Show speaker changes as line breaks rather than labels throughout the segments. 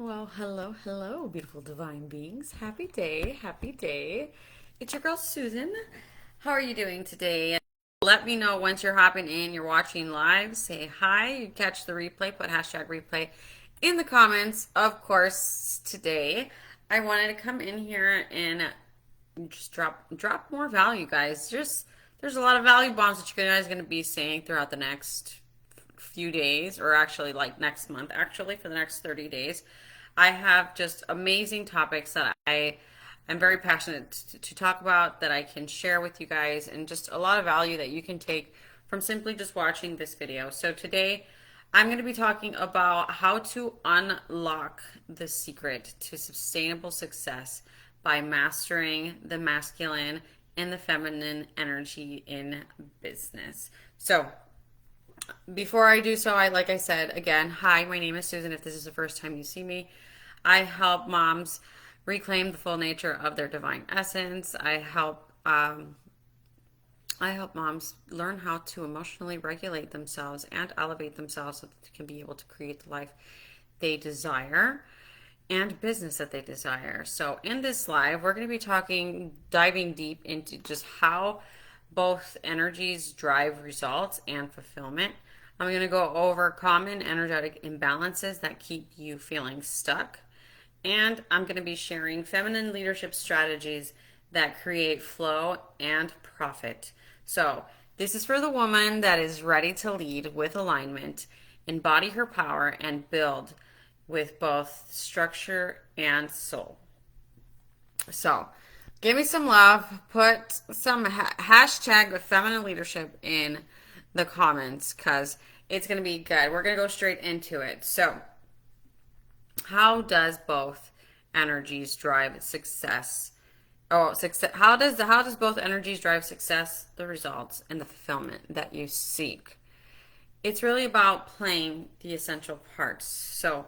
Well, hello, beautiful divine beings. Happy day, happy day. It's your girl Susan. How are you doing today? Let me know once you're hopping in, you're watching live. Say hi. You catch the replay, put hashtag replay in the comments. Of course, today I wanted to come in here and just drop more value, guys. Just there's a lot of value bombs that you guys are going to be saying throughout the next few days, or actually like next month, actually for the next 30 days. I have just amazing topics that I'm very passionate to talk about, that I can share with you guys, and just a lot of value that you can take from simply just watching this video. So today I'm going to be talking about how to unlock the secret to sustainable success by mastering the masculine and the feminine energy in business. So before I do so, like I said, again, hi, my name is Susan. If this is the first time you see me, I help moms reclaim the full nature of their divine essence. I help moms learn how to emotionally regulate themselves and elevate themselves so that they can be able to create the life they desire and business that they desire. So in this live, we're going to be diving deep into just how both energies drive results and fulfillment. I'm going to go over common energetic imbalances that keep you feeling stuck. And I'm going to be sharing feminine leadership strategies that create flow and profit. So, this is for the woman that is ready to lead with alignment, embody her power, and build with both structure and soul. So, give me some love. Put some hashtag with feminine leadership in the comments because it's going to be good. We're going to go straight into it. So, how does both energies drive success? Oh, success. How does both energies drive success, the results, and the fulfillment that you seek? It's really about playing the essential parts. So,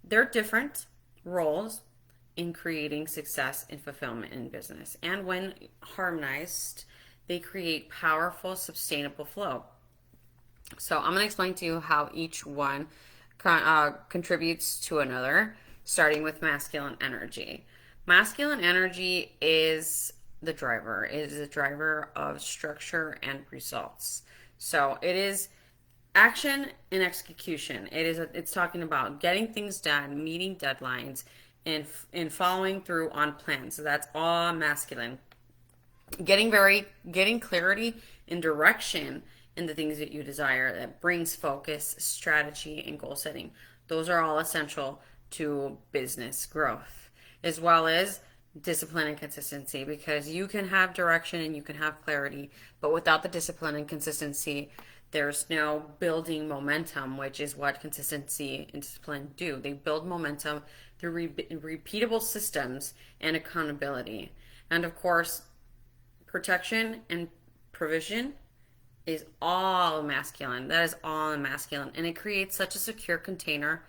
they're different roles in creating success and fulfillment in business. And when harmonized, they create powerful, sustainable flow. So I'm going to explain to you how each one contributes to another, starting with masculine energy. Masculine energy is the driver of structure and results. So it is action and execution. It's talking about getting things done, meeting deadlines, and following through on plans. So that's all masculine. Getting clarity and direction in the things that you desire, that brings focus, strategy, and goal setting. Those are all essential to business growth, as well as discipline and consistency, because you can have direction and you can have clarity, but without the discipline and consistency, there's no building momentum, which is what consistency and discipline do. They build momentum through repeatable systems and accountability. And of course, protection and provision is all masculine. That is all masculine. And it creates such a secure container,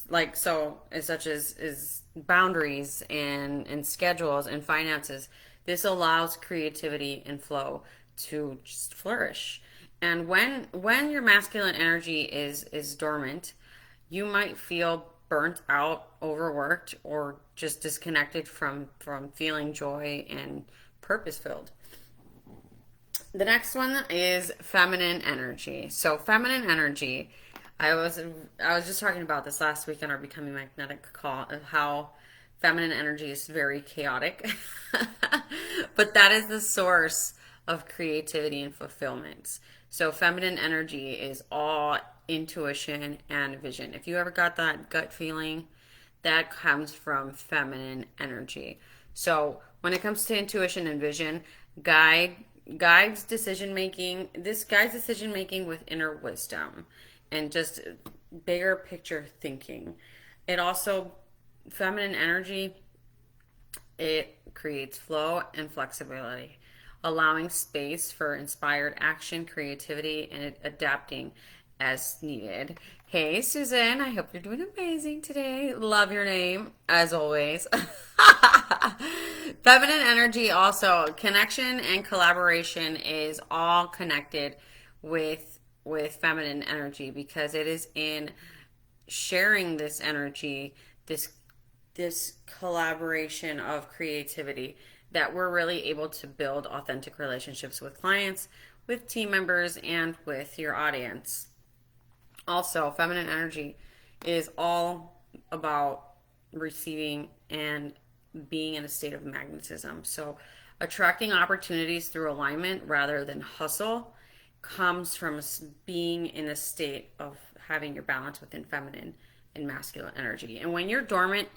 like so, such as is boundaries and schedules and finances. This allows creativity and flow to just flourish. And when your masculine energy is dormant, you might feel burnt out, overworked, or just disconnected from feeling joy and purpose filled. The next one is feminine energy. So feminine energy, I was just talking about this last week on our Becoming Magnetic call, of how feminine energy is very chaotic. But that is the source of creativity and fulfillment. So feminine energy is all intuition and vision. If you ever got that gut feeling, that comes from feminine energy. So when it comes to intuition and vision, guide guides decision making. This guides decision making with inner wisdom and just bigger picture thinking. It also, feminine energy, it creates flow and flexibility, allowing space for inspired action, creativity, and adapting as needed. Hey, Susan, I hope you're doing amazing today. Love your name, as always. Feminine energy also, connection and collaboration is all connected with feminine energy, because it is in sharing this energy this this collaboration of creativity that we're really able to build authentic relationships with clients, with team members, and with your audience. Also, feminine energy is all about receiving and being in a state of magnetism. So, attracting opportunities through alignment rather than hustle comes from being in a state of having your balance within feminine and masculine energy. And when you're dormant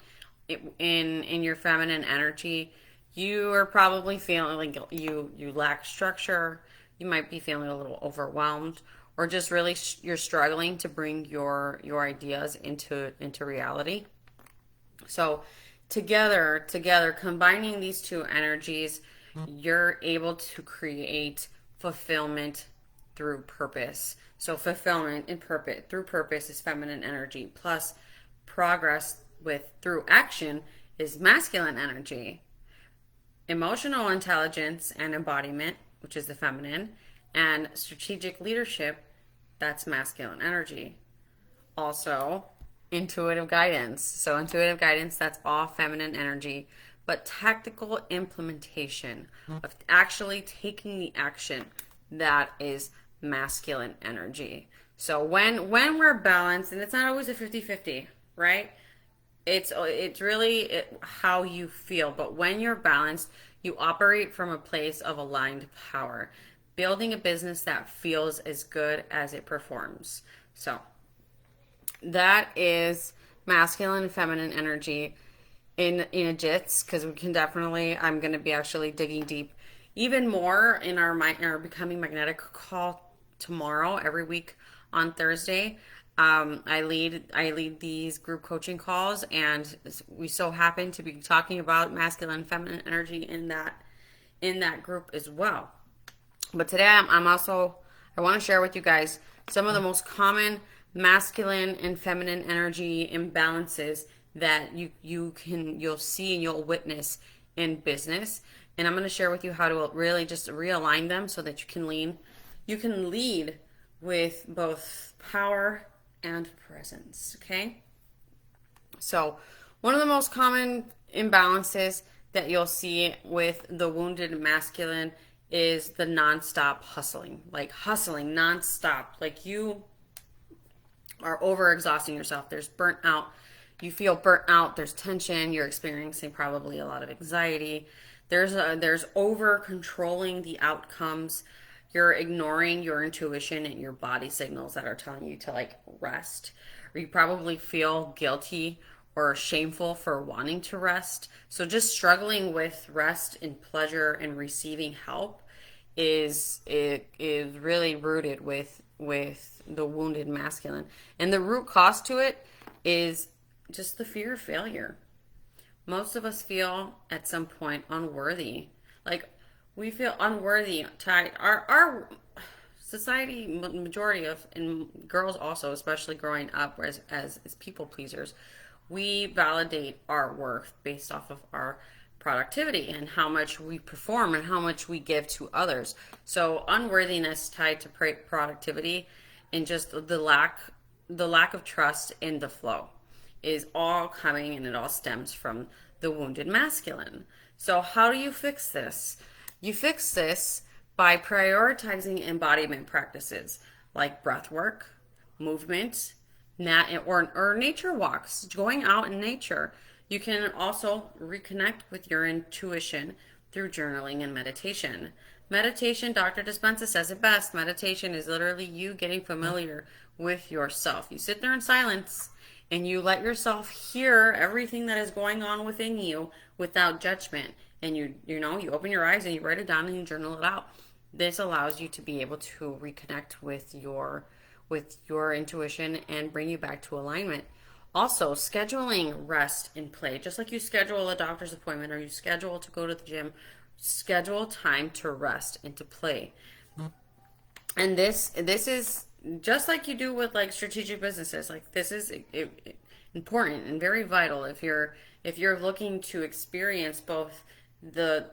in your feminine energy, you are probably feeling like you lack structure. You might be feeling a little overwhelmed, or just really you're struggling to bring your ideas into reality. So together combining these two energies, you're able to create fulfillment through purpose. So fulfillment and purpose through purpose is feminine energy, plus progress with through action is masculine energy. Emotional intelligence and embodiment, which is the feminine, and strategic leadership, that's masculine energy. Also, intuitive guidance. So, intuitive guidance, that's all feminine energy, but tactical implementation of actually taking the action, that is masculine energy. So, when we're balanced, and it's not always a 50-50, right? It's really how you feel, but when you're balanced, you operate from a place of aligned power, building a business that feels as good as it performs. So that is masculine and feminine energy in a jits, because we can definitely, I'm going to be actually digging deep even more in our becoming magnetic call tomorrow, every week on Thursday. I lead these group coaching calls, and we so happen to be talking about masculine and feminine energy in that group as well. But today I'm also, I want to share with you guys some of the most common masculine and feminine energy imbalances that you'll see and you'll witness in business. And I'm going to share with you how to really just realign them so that you can lead with both power and presence. Okay? So, one of the most common imbalances that you'll see with the wounded masculine is the nonstop hustling. Like hustling nonstop. Like you are overexhausting yourself. There's burnt out. You feel burnt out. There's tension. You're experiencing probably a lot of anxiety. There's over controlling the outcomes. You're ignoring your intuition and your body signals that are telling you to like rest. Or you probably feel guilty or shameful for wanting to rest. So just struggling with rest and pleasure and receiving help is really rooted with the wounded masculine. And the root cause to it is just the fear of failure. Most of us feel at some point unworthy. Like we feel unworthy. Our society, majority of, and girls also, especially growing up as people pleasers, we validate our worth based off of our productivity and how much we perform and how much we give to others. So unworthiness tied to productivity and just the lack of trust in the flow is all coming, and it all stems from the wounded masculine. So how do you fix this? You fix this by prioritizing embodiment practices like breath work, movement, or nature walks, going out in nature. You can also reconnect with your intuition through journaling and meditation. Meditation, Dr. Dispenza says it best. Meditation is literally you getting familiar with yourself. You sit there in silence and you let yourself hear everything that is going on within you without judgment. And you open your eyes and you write it down and you journal it out. This allows you to be able to reconnect with your intuition and bring you back to alignment. Also, scheduling rest and play, just like you schedule a doctor's appointment or you schedule to go to the gym, schedule time to rest and to play. And this is just like you do with like strategic businesses. Like this is important and very vital if you're looking to experience both the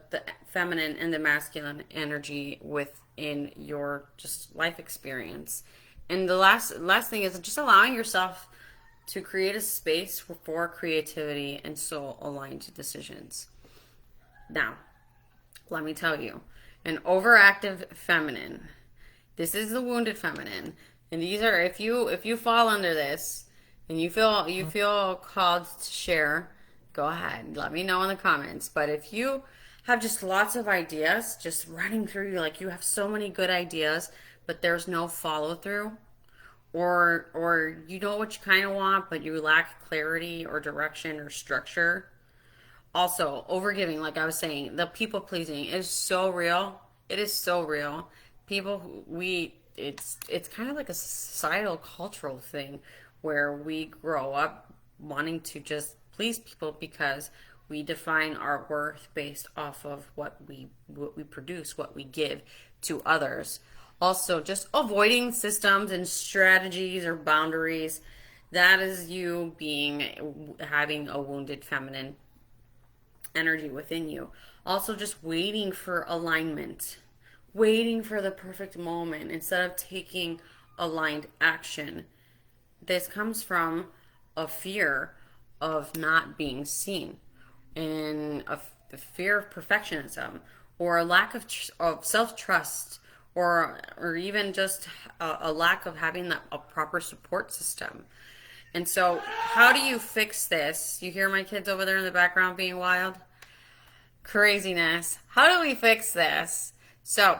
feminine and the masculine energy within your just life experience. And the last thing is just allowing yourself to create a space for creativity and soul aligned decisions. Now, let me tell you, an overactive feminine, this is the wounded feminine. And these are, if you fall under this and you feel called to share, go ahead. Let me know in the comments. But if you have just lots of ideas just running through you, like you have so many good ideas, but there's no follow through, or you know what you kind of want, but you lack clarity or direction or structure. Also, overgiving, like I was saying, the people pleasing is so real. It is so real. People, it's kind of like a societal cultural thing where we grow up wanting to just please people because we define our worth based off of what we produce, what we give to others. Also, just avoiding systems and strategies or boundaries. That is you being having a wounded feminine energy within you. Also, just waiting for alignment, waiting for the perfect moment instead of taking aligned action. This comes from a fear of not being seen and the fear of perfectionism or a lack of self-trust or even just a lack of having a proper support system. And so, how do you fix this? You hear my kids over there in the background being wild? Craziness. How do we fix this? So,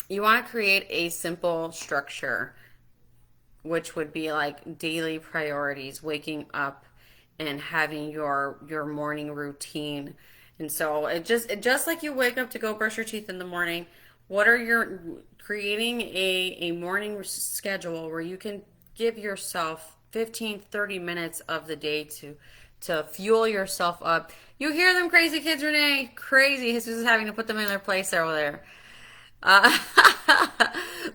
you want to create a simple structure, which would be like daily priorities, waking up and having your morning routine. And so it just like you wake up to go brush your teeth in the morning, what are your creating a morning schedule where you can give yourself 15 30 minutes of the day to fuel yourself up. You hear them crazy kids, Renee? Crazy. Jesus is having to put them in their place over there. Uh,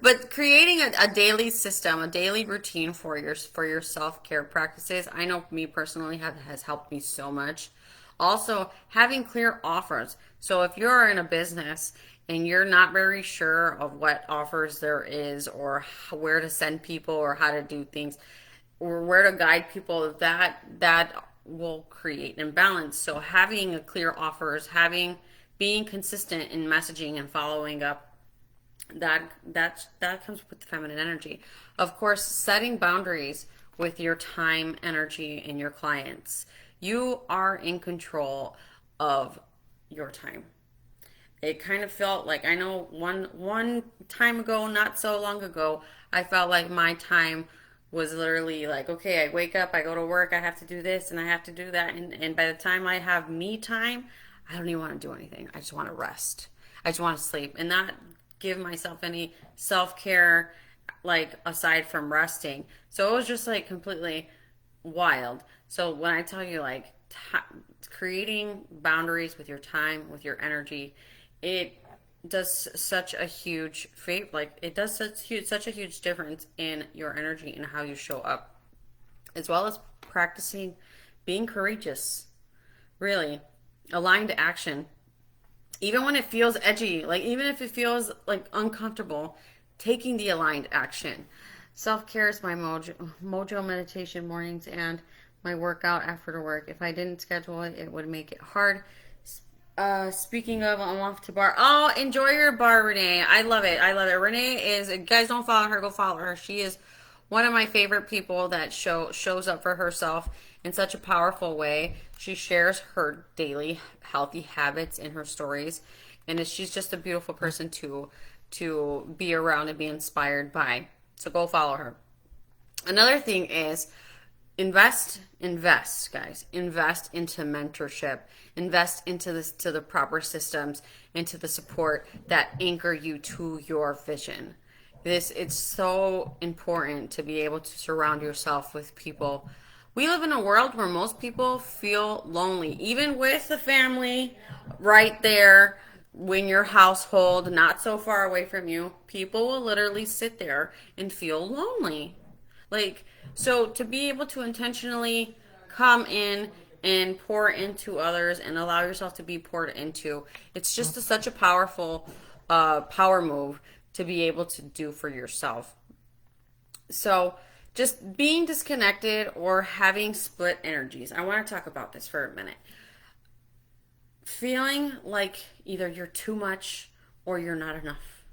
but creating a daily system, a daily routine for your self care practices, I know me personally has helped me so much. Also, having clear offers. So if you're in a business and you're not very sure of what offers there is, or where to send people, or how to do things, or where to guide people, that will create an imbalance. So having a clear offers, being consistent in messaging and following up, that comes with the feminine energy. Of course, setting boundaries with your time, energy, and your clients. You are in control of your time. It kind of felt like, I know one time ago, not so long ago, I felt like my time was literally like, okay, I wake up, I go to work, I have to do this and I have to do that, and by the time I have me time, I don't even want to do anything. I just want to rest. I just want to sleep and not give myself any self-care, like aside from resting. So it was just like completely wild. So when I tell you, like, creating boundaries with your time, with your energy, it does such a huge favor. Like, it does such a huge difference in your energy and how you show up, as well as practicing being courageous. Really, aligned action, even when it feels edgy, like even if it feels like uncomfortable, taking the aligned action. Self care is my mojo meditation mornings and my workout after work. If I didn't schedule it, it would make it hard. Speaking of, I'm off to bar. Oh, enjoy your bar, Renee. I love it. I love it. Renee is, you guys don't follow her, go follow her. She is one of my favorite people that shows up for herself in such a powerful way. She shares her daily healthy habits in her stories, and she's just a beautiful person to be around and be inspired by. So go follow her. Another thing is invest, guys. Invest into mentorship. Invest into the proper systems, into the support that anchor you to your vision. It's so important to be able to surround yourself with people. We live in a world where most people feel lonely, even with the family right there. When your household not so far away from you, people will literally sit there and feel lonely. Like, so to be able to intentionally come in and pour into others and allow yourself to be poured into, it's just such a powerful power move to be able to do for yourself. So just being disconnected or having split energies. I want to talk about this for a minute. Feeling like either you're too much or you're not enough,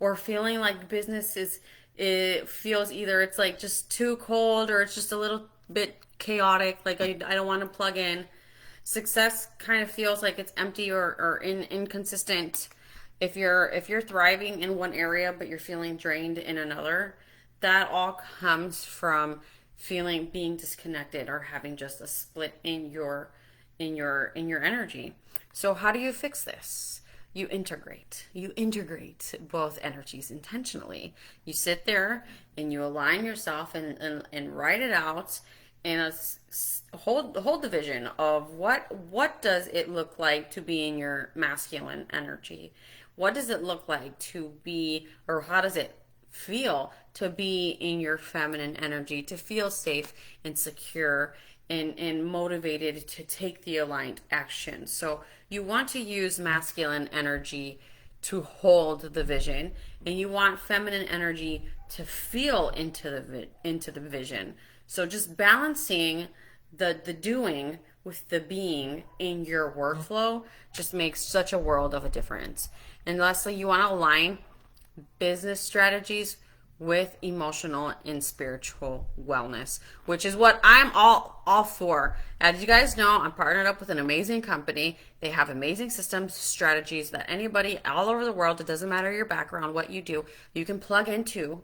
or feeling like business is, it feels either it's like just too cold or it's just a little bit chaotic, like I don't want to plug in. Success kind of feels like it's empty or inconsistent. If you're thriving in one area but you're feeling drained in another, that all comes from feeling being disconnected or having just a split in your energy. So how do you fix this? You integrate both energies intentionally. You sit there and you align yourself and write it out, and hold the vision of what does it look like to be in your masculine energy. What does it look like to be, or how does it feel to be in your feminine energy, to feel safe and secure and motivated to take the aligned action. So you want to use masculine energy to hold the vision, and you want feminine energy to feel into the vision. So just balancing the doing with the being in your workflow just makes such a world of a difference. And lastly, you want to align business strategies with emotional and spiritual wellness, which is what I'm all for. As you guys know, I'm partnered up with an amazing company. They have amazing systems, strategies that anybody all over the world, it doesn't matter your background, what you do, you can plug into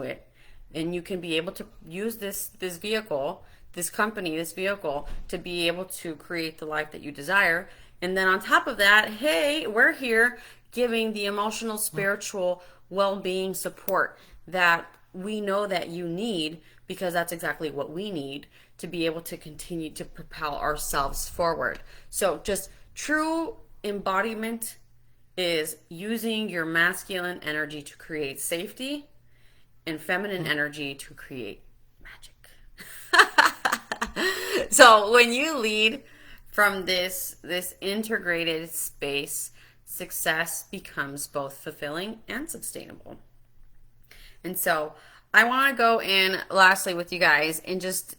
it, and you can be able to use this vehicle, this company, this vehicle, to be able to create the life that you desire. And then on top of that, hey, we're here giving the emotional, spiritual well-being support that we know that you need, because that's exactly what we need to be able to continue to propel ourselves forward. So just true embodiment is using your masculine energy to create safety and feminine energy to create magic. So when you lead from this integrated space, success becomes both fulfilling and sustainable. And so I want to go in lastly with you guys and just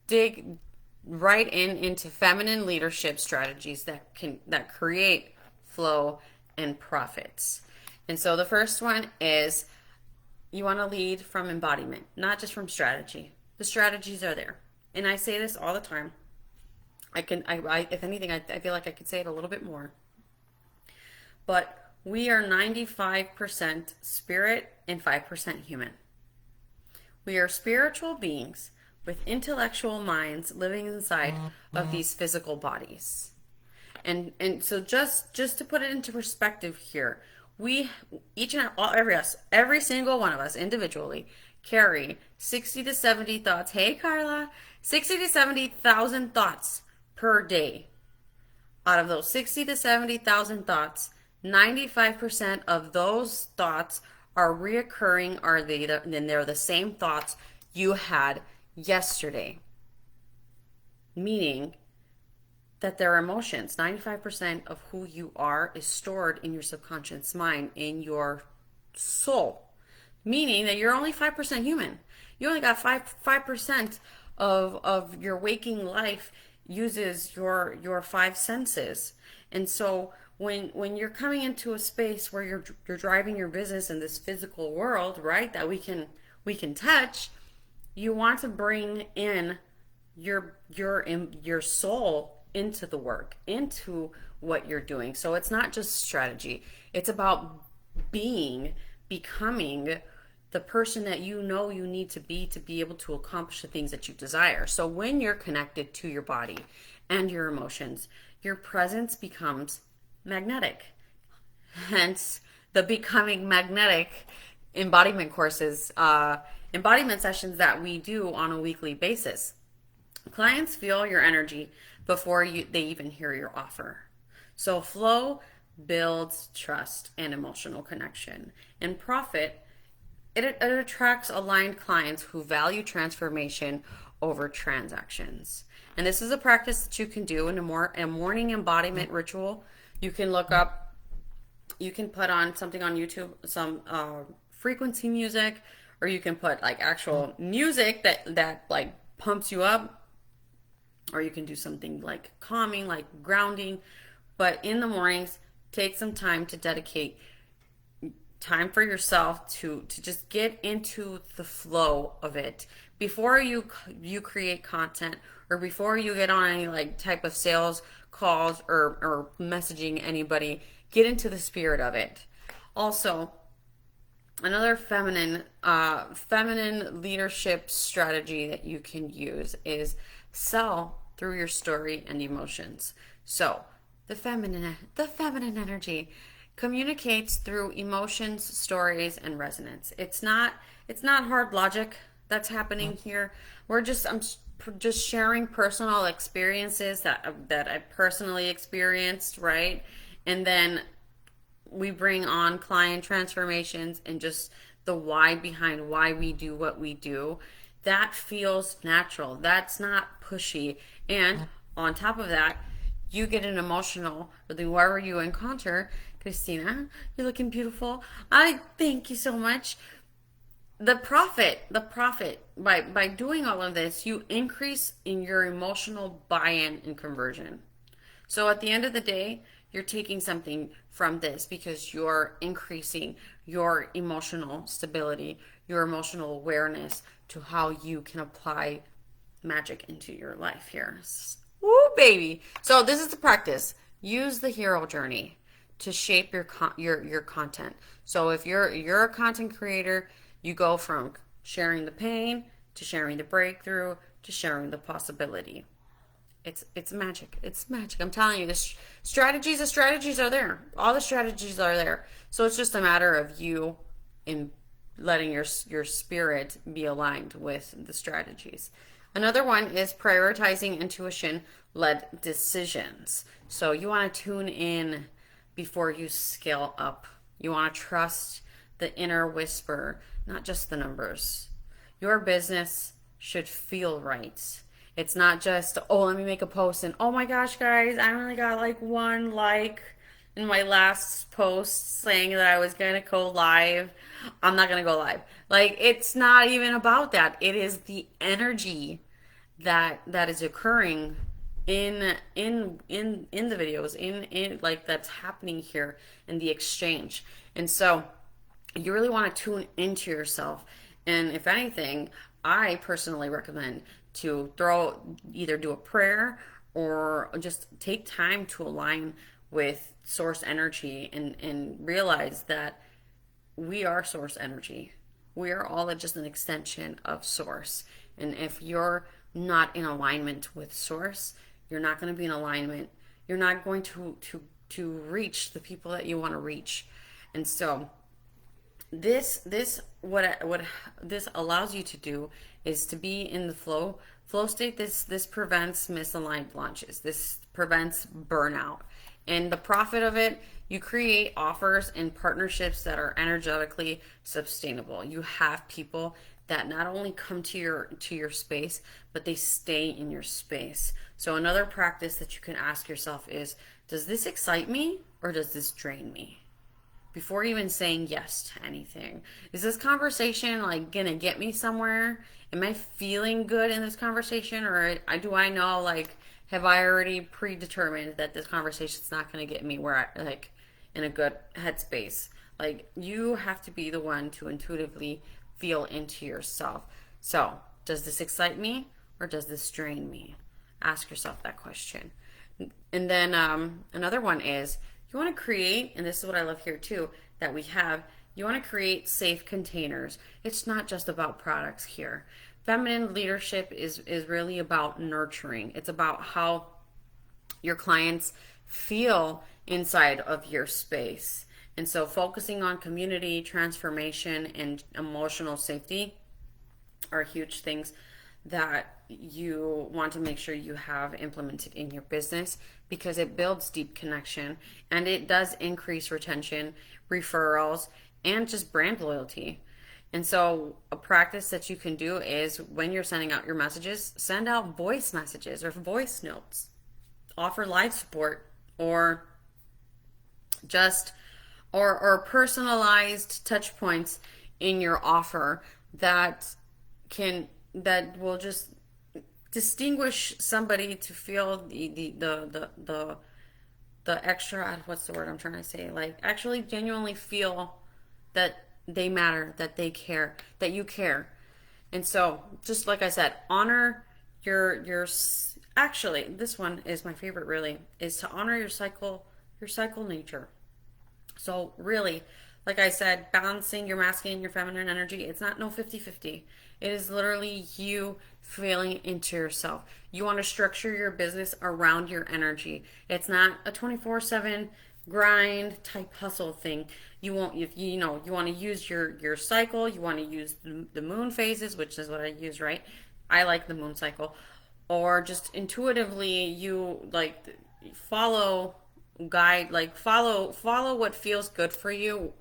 dig right into feminine leadership strategies that create flow and profits. And so the first one is you want to lead from embodiment, not just from strategy. The strategies are there. And I say this all the time. If anything, I feel like I could say it a little bit more. But we are 95% spirit and 5% human. We are spiritual beings with intellectual minds living inside of these physical bodies. And so just to put it into perspective here, we every single one of us individually carry 60 to 70 thoughts. Hey Carla, 60 to 70,000 thoughts per day. Out of those 60 to 70,000 thoughts, 95% of those thoughts are reoccurring, then they're the same thoughts you had yesterday. Meaning that they're emotions. 95% of who you are is stored in your subconscious mind, in your soul. Meaning that you're only 5% human. You only got 5% of your waking life uses your five senses. And so when you're coming into a space where you're driving your business in this physical world, right, that we can touch, you want to bring in your soul into the work, into what you're doing. So it's not just strategy. It's about becoming the person that you know you need to be able to accomplish the things that you desire. So when you're connected to your body and your emotions, your presence becomes magnetic. Hence the Becoming Magnetic embodiment courses, embodiment sessions that we do on a weekly basis. Clients feel your energy before they even hear your offer. So flow builds trust and emotional connection. And profit, it attracts aligned clients who value transformation over transactions. And this is a practice that you can do in a morning embodiment ritual. You can look up, you can put on something on YouTube, some frequency music, or you can put like actual music that like pumps you up, or you can do something like calming, like grounding. But in the mornings, take some time to dedicate time for yourself to just get into the flow of it before you create content, or before you get on any like type of sales calls or messaging anybody. Get into the spirit of it. Also, another feminine leadership strategy that you can use is sell through your story and emotions. So the feminine energy communicates through emotions, stories, and resonance. It's not hard logic that's happening here. I'm just sharing personal experiences that I personally experienced, right? And then we bring on client transformations and just the why behind why we do what we do. That feels natural. That's not pushy. And on top of that, you get an emotional with whoever you encounter. Christina, you're looking beautiful. I thank you so much. The profit by doing all of this, you increase in your emotional buy-in and conversion. So at the end of the day, you're taking something from this because you're increasing your emotional stability, your emotional awareness to how you can apply magic into your life here. Woo, baby. So this is the practice. Use the hero journey to shape your content. So if you're a content creator, you go from sharing the pain to sharing the breakthrough to sharing the possibility. It's magic. It's magic. I'm telling you, the strategies are there. All the strategies are there. So it's just a matter of you in letting your spirit be aligned with the strategies. Another one is prioritizing intuition led decisions. So you want to tune in before you scale up. You want to trust the inner whisper, not just the numbers. Your business should feel right. It's not just, oh, let me make a post and, oh my gosh, guys, I only got like one like in my last post saying that I was going to go live. I'm not going to go live. Like, it's not even about that. It is the energy that is occurring in the videos, in like that's happening here in the exchange. And so you really want to tune into yourself. And if anything, I personally recommend to either do a prayer or just take time to align with source energy and realize that we are source energy. We are all just an extension of source. And if you're not in alignment with source, you're not going to be in alignment. You're not going to reach the people that you want to reach. And so what this allows you to do is to be in the flow state. This prevents misaligned launches. This prevents burnout. And the profit of it, you create offers and partnerships that are energetically sustainable. You have people that not only come to your space, but they stay in your space. So another practice that you can ask yourself is, does this excite me or does this drain me? Before even saying yes to anything. Is this conversation like gonna get me somewhere? Am I feeling good in this conversation, or do I know, like, have I already predetermined that this conversation's not gonna get me where I like in a good headspace? Like, you have to be the one to intuitively feel into yourself. So, does this excite me or does this drain me? Ask yourself that question. And then another one is, you want to create, and this is what I love here too, that we have, you want to create safe containers. It's not just about products here. Feminine leadership is really about nurturing. It's about how your clients feel inside of your space. And so focusing on community, transformation, and emotional safety are huge things that you want to make sure you have implemented in your business, because it builds deep connection and it does increase retention, referrals, and just brand loyalty. And so a practice that you can do is, when you're sending out your messages, send out voice messages or voice notes. Offer live support, or just or personalized touch points in your offer that that will just distinguish somebody to feel the extra, what's the word I'm trying to say, like actually genuinely feel that they matter, that they care, that you care. And so, just like I said, honor your actually, this one is my favorite really, is to honor your cycle nature. So really, like I said, balancing your masculine and your feminine energy, it's not no 50-50. It is literally you feeling into yourself. You want to structure your business around your energy. It's not a 24/7 grind type hustle thing. You won't, if you know, you want to use your cycle, you want to use the moon phases, which is what I use, right? I like the moon cycle. Or just intuitively you like follow guide, like follow what feels good for you.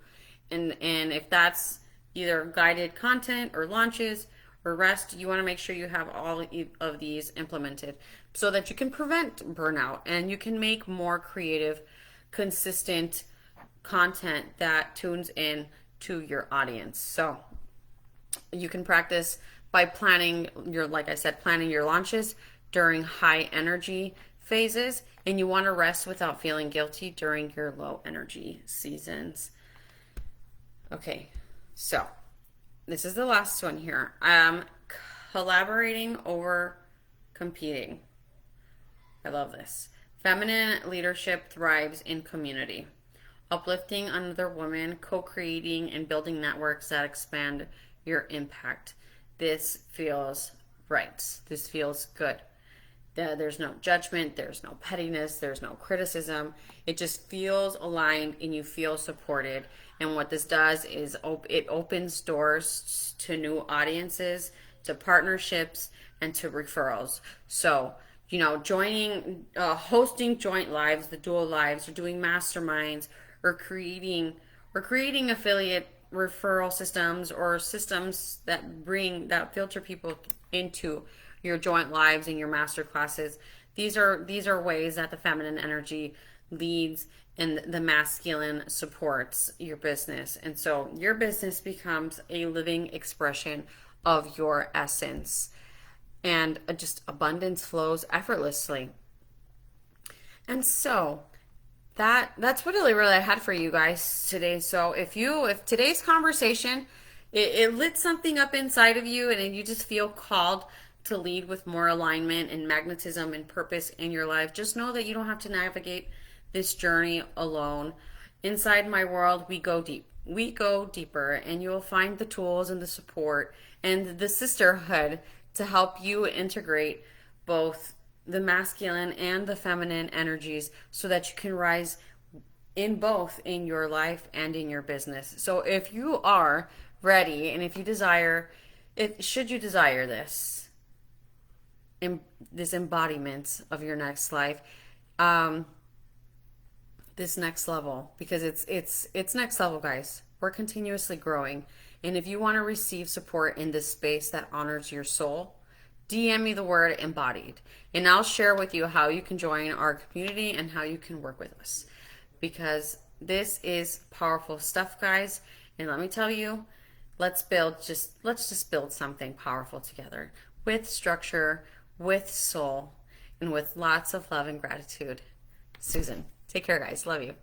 And if that's either guided content or launches or rest, you want to make sure you have all of these implemented so that you can prevent burnout and you can make more creative, consistent content that tunes in to your audience. So you can practice by planning your, like I said, planning your launches during high energy phases, and you want to rest without feeling guilty during your low energy seasons. Okay, so this is the last one here. Collaborating over competing. I love this. Feminine leadership thrives in community. Uplifting another woman, co-creating and building networks that expand your impact. This feels right. This feels good. There's no judgment, there's no pettiness, there's no criticism. It just feels aligned and you feel supported. And what this does is it opens doors to new audiences, to partnerships, and to referrals. So, you know, joining, hosting joint lives, the dual lives, or doing masterminds, or creating affiliate referral systems or systems that filter people into your joint lives and your master classes. These are ways that the feminine energy leads and the masculine supports your business. And so your business becomes a living expression of your essence. And just abundance flows effortlessly. And so that's what really I had for you guys today. So if today's conversation it lit something up inside of you and you just feel called to lead with more alignment and magnetism and purpose in your life, just know that you don't have to navigate this journey alone. Inside my world, we go deep. We go deeper, and you will find the tools and the support and the sisterhood to help you integrate both the masculine and the feminine energies so that you can rise in both in your life and in your business. So if you are ready and if you desire, if should you desire this embodiment of your next life, this next level, because it's next level, guys. We're continuously growing, and if you want to receive support in this space that honors your soul, DM me the word embodied, and I'll share with you how you can join our community and how you can work with us, because this is powerful stuff, guys. And let me tell you, let's just build something powerful together with structure, with soul, and with lots of love and gratitude. Susan, take care, guys. Love you.